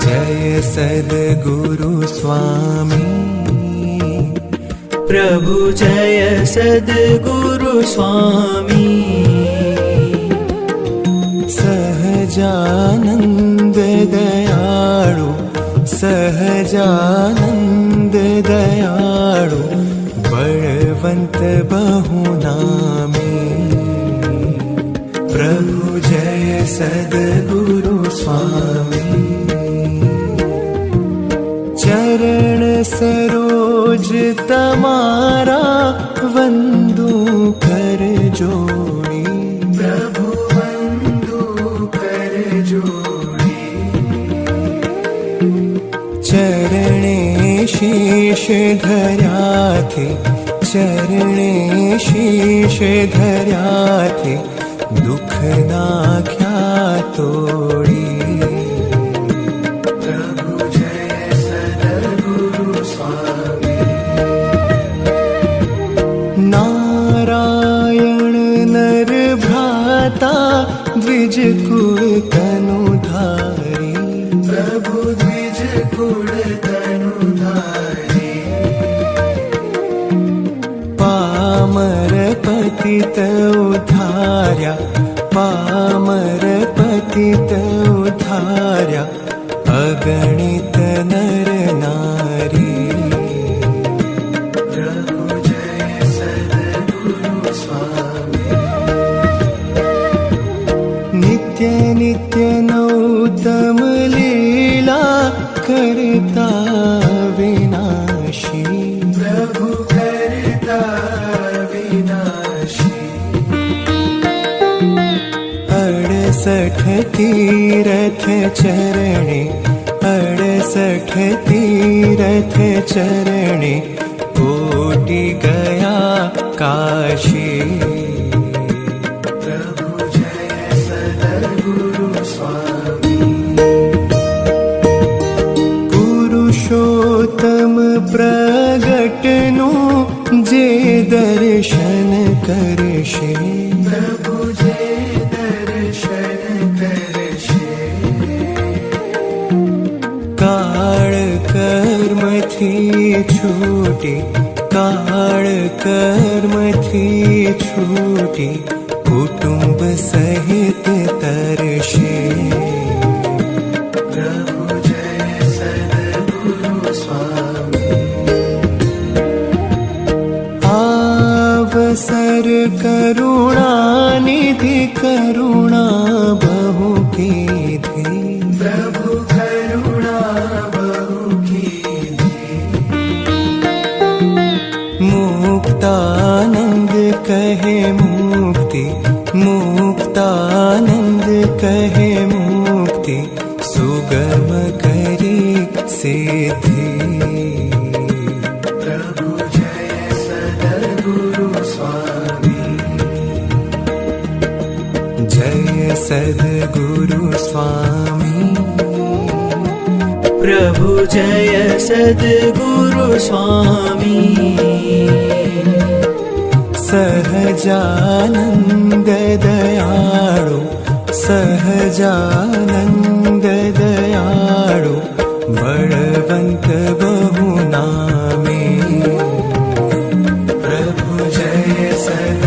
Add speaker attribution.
Speaker 1: जय सद्गुरु स्वामी
Speaker 2: प्रभु जय सद्गुरु स्वामी
Speaker 1: सहजानंद दयाळु सहजानंद दयाळु बलवंत बहुनामी प्रभु जय सद्गुरु स्वामी चरण सरोज तमारा वंदू कर जोड़ी प्रभु वंदू कर जोड़ी चरणे शीश धर्या थे चरणे शीश धर्या थे दुख नाख्या तोड़ी नारायण नर भ्राता द्विज कुल तनुधारी प्रभु द्विज कुल तनुधारी पामर पतित उद्धार्या पामर पतित उद्धार्या अगणित नर नारी नित्य नित्य नौतम लीला करता विनाशी प्रभु करता विनाशी 68 तीरथ चरणे 68 तीरथ चरणे कोटि गया काशी पुरुषोत्तम प्रगटनु जे दर्शन करशे प्रभु जे दर्शन करशे काळ कर्म थी छूटी काळ कर्म थी छूटी कुटुंब सहित तरशे अवसर करुणा निधि करुणा बहु कीधी प्रभु करुणा बहु कीधी मुक्तानंद कहे मुक्ति मुक्तानंद कहे मुक्ति सुगम करी सिद्धि जय सद्गुरु स्वामी
Speaker 2: प्रभु जय सद्गुरु स्वामी
Speaker 1: सहजानंद दयाळु सहजानंद दयाळु बलवंत बहुनामी प्रभु जय सद्गुरु